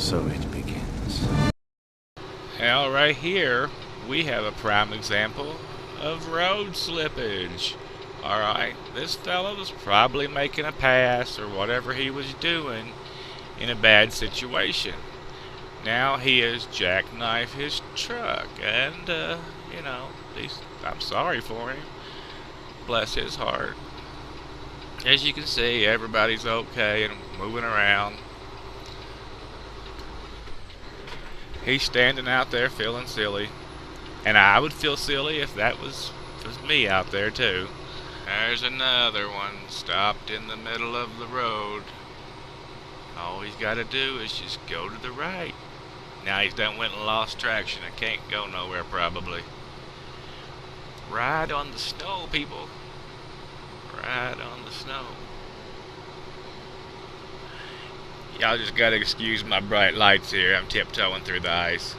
So it begins. Now right here we have a prime example of road slippage. Alright, this fellow was probably making a pass or whatever he was doing in a bad situation. Now he has jackknifed his truck and, I'm sorry for him. Bless his heart. As you can see, everybody's okay and moving around. He's standing out there feeling silly. And I would feel silly if that was me out there too. There's another one stopped in the middle of the road. All he's got to do is just go to the right. Now he's done went and lost traction. I can't go nowhere probably. Ride on the snow, people. Ride on the snow. Y'all just gotta excuse my bright lights here. I'm tiptoeing through the ice.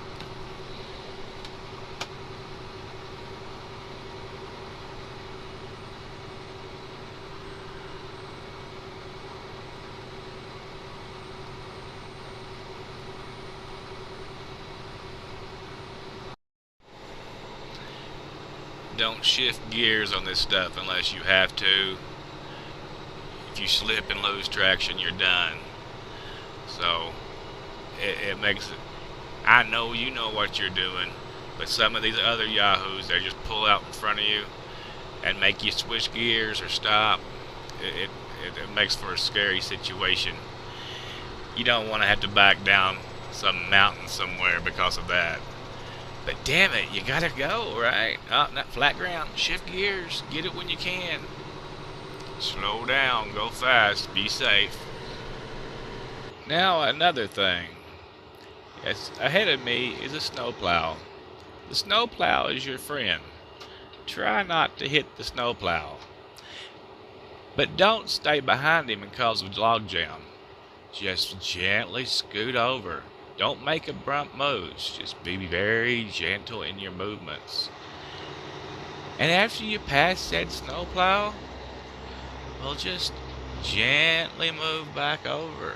Don't shift gears on this stuff unless you have to. If you slip and lose traction, you're done. So it makes it. I know you know what you're doing, but some of these other yahoos, they just pull out in front of you and make you switch gears or stop. It makes for a scary situation. You don't want to have to back down some mountain somewhere because of that. But damn it, you gotta go, right? Oh, not flat ground. Shift gears. Get it when you can. Slow down. Go fast. Be safe. Now another thing. Yes, ahead of me is a snowplow. The snowplow is your friend. Try not to hit the snowplow. But don't stay behind him and cause a log jam. Just gently scoot over. Don't make abrupt moves. Just be very gentle in your movements. And after you pass said snowplow, well, just gently move back over.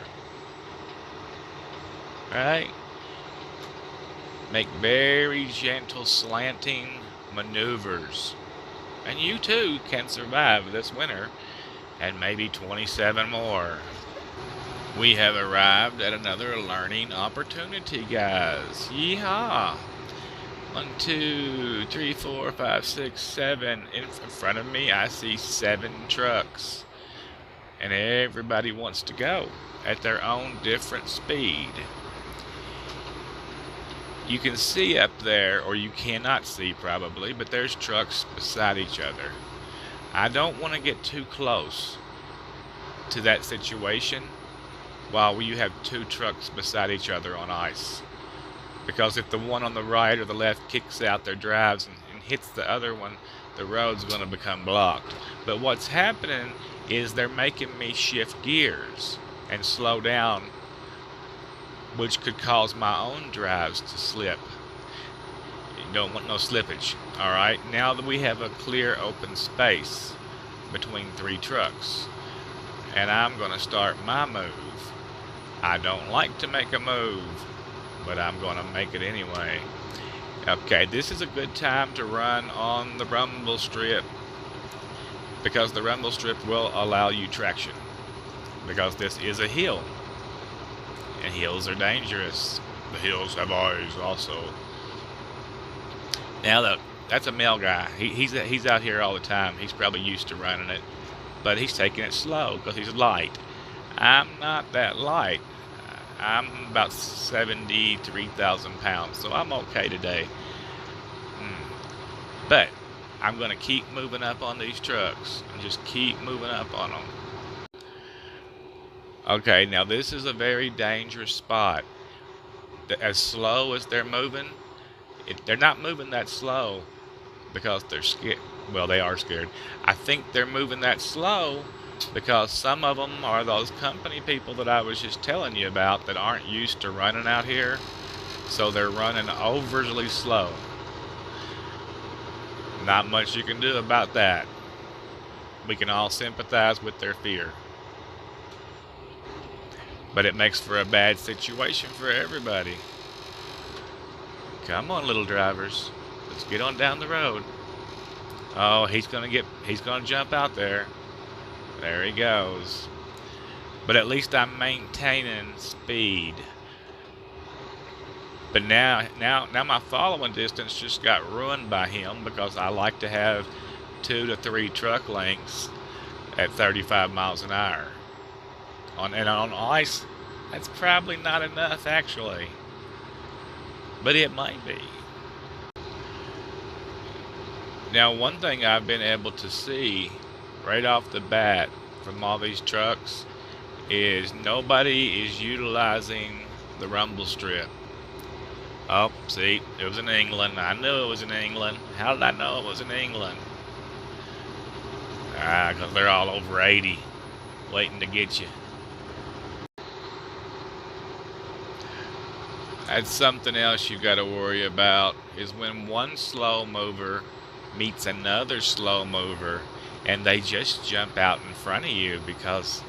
Right? Make very gentle slanting maneuvers. And you too can survive this winter and maybe 27 more. We have arrived at another learning opportunity, guys. Yeehaw! 1, 2, 3, 4, 5, 6, 7. In front of me, I see 7 trucks. And everybody wants to go at their own different speed. You can see up there, or you cannot see probably, but there's trucks beside each other. I don't want to get too close to that situation while you have 2 trucks beside each other on ice. Because if the one on the right or the left kicks out their drives and hits the other one, the road's going to become blocked. But what's happening is they're making me shift gears and slow down, which could cause my own drives to slip. You don't want no slippage. Alright, now that we have a clear open space between 3 trucks, and I'm going to start my move. I don't like to make a move, but I'm going to make it anyway. Okay, this is a good time to run on the rumble strip because the rumble strip will allow you traction because this is a hill and hills are dangerous. The hills have eyes also. Now look, that's a male guy. He's out here all the time. He's probably used to running it, but he's taking it slow because he's light. I'm not that light. I'm about 73,000 pounds, so I'm okay today. But I'm going to keep moving up on these trucks and just keep moving up on them. Okay, now this is a very dangerous spot. As slow as they're moving, they're not moving that slow because they're scared. Well, they are scared. I think they're moving that slow because some of them are those company people that I was just telling you about that aren't used to running out here, so they're running overly slow. Not much you can do about that. We can all sympathize with their fear. but it makes for a bad situation for everybody. Come on, little drivers. Let's get on down the road. Oh, he's gonna jump out there. There he goes. But at least I'm maintaining speed. But now my following distance just got ruined by him because I like to have 2 to 3 truck lengths at 35 miles an hour. On ice, that's probably not enough actually, but it might be. Now, one thing I've been able to see right off the bat from all these trucks is nobody is utilizing the rumble strip. Oh, see, it was in England. I knew it was in England. How did I know it was in England? Because they're all over 80, waiting to get you. That's something else you got to worry about, is when one slow mover meets another slow mover and they just jump out in front of you because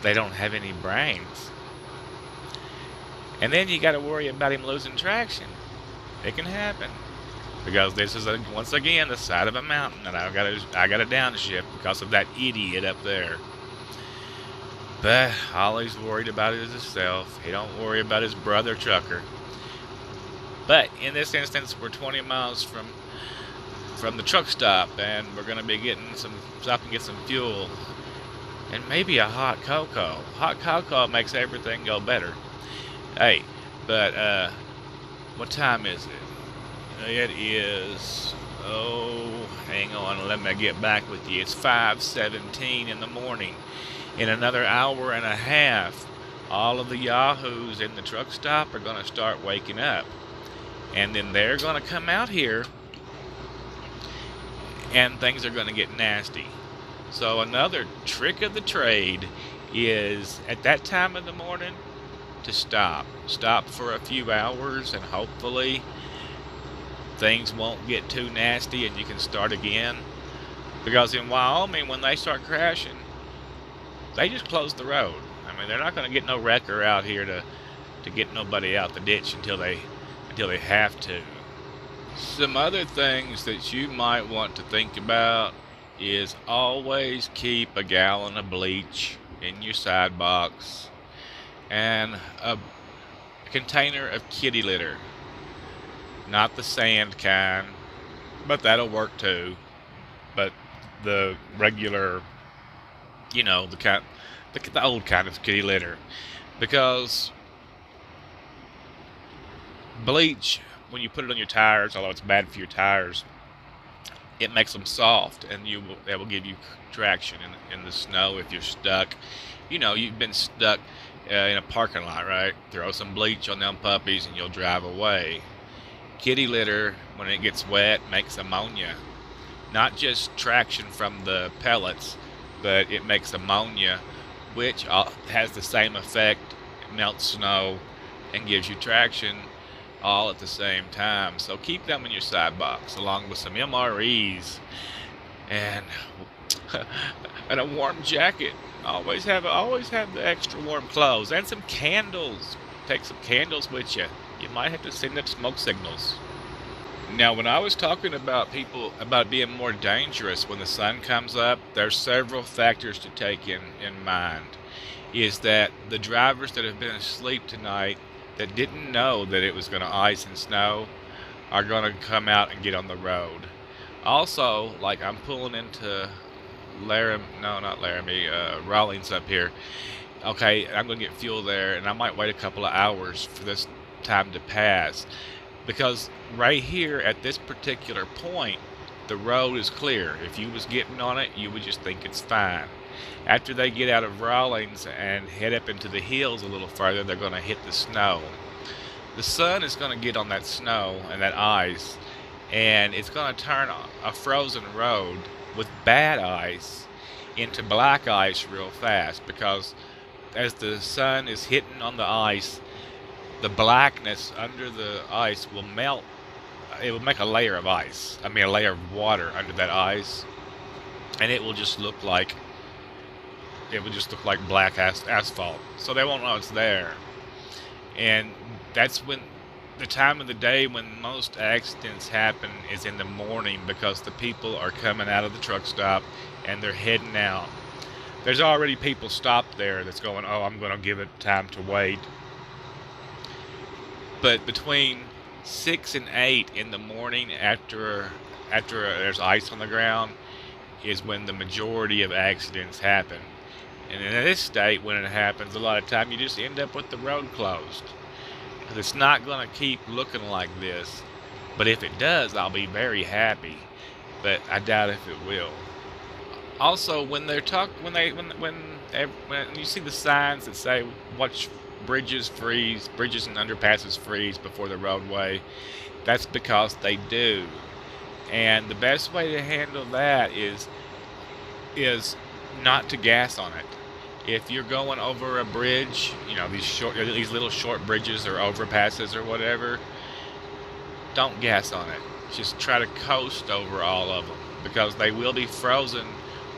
they don't have any brains. And then you got to worry about him losing traction. It can happen because this is once again the side of a mountain that I got to downshift because of that idiot up there. But all he's worried about is himself. He don't worry about his brother trucker. But in this instance, we're 20 miles from the truck stop, and we're going to be stop and get some fuel and maybe a hot cocoa. Hot cocoa makes everything go better. Hey, but what time is it? It is, hang on, let me get back with you. It's 5:17 in the morning. In another hour and a half, all of the yahoos in the truck stop are going to start waking up. And then they're going to come out here, and things are going to get nasty. So another trick of the trade is, at that time of the morning, to stop. Stop for a few hours, and hopefully things won't get too nasty and you can start again. Because in Wyoming, when they start crashing, they just close the road. I mean, they're not going to get no wrecker out here to get nobody out the ditch until they have to. Some other things that you might want to think about is always keep a gallon of bleach in your side box and a container of kitty litter. Not the sand kind, but that'll work too. But the regular, the old kind of kitty litter, because bleach, when you put it on your tires, although it's bad for your tires, it makes them soft, and it will give you traction in the snow if you're stuck. You've been stuck in a parking lot, right? Throw some bleach on them puppies and you'll drive away. Kitty litter, when it gets wet, makes ammonia. Not just traction from the pellets, but it makes ammonia, which has the same effect. It melts snow and gives you traction all at the same time. So keep them in your side box along with some MREs and and a warm jacket. Always have the extra warm clothes and some candles. Take some candles with you. You might have to send up smoke signals. Now, when I was talking about about being more dangerous when the sun comes up, there's several factors to take in mind. Is that the drivers that have been asleep tonight that didn't know that it was going to ice and snow are going to come out and get on the road. Also, like I'm pulling into Rawlings up here. Okay, I'm going to get fuel there, and I might wait a couple of hours for this time to pass. Because right here at this particular point, the road is clear. If you was getting on it, you would just think it's fine. After they get out of Rawlings and head up into the hills a little further, they're going to hit the snow. The sun is going to get on that snow and that ice, and it's going to turn a frozen road with bad ice into black ice real fast, because as the sun is hitting on the ice, the blackness under the ice will melt. It will make a layer of ice. I mean, a layer of water under that ice, and it will just look like it would just look like black asphalt. So they won't know it's there. And that's when the time of the day when most accidents happen is in the morning, because the people are coming out of the truck stop and they're heading out. There's already people stopped there that's going, oh, I'm going to give it time to wait. But between 6 and 8 in the morning, after there's ice on the ground, is when the majority of accidents happen. And in this state, when it happens, a lot of time you just end up with the road closed. It's not going to keep looking like this, but if it does, I'll be very happy. But I doubt if it will. Also, when they're when you see the signs that say watch bridges and underpasses freeze before the roadway, that's because they do. And the best way to handle that is not to gas on it. If you're going over a bridge, these little short bridges or overpasses or whatever, don't gas on it. Just try to coast over all of them, because they will be frozen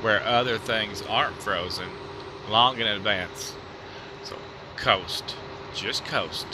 where other things aren't frozen long in advance. So coast. Just coast.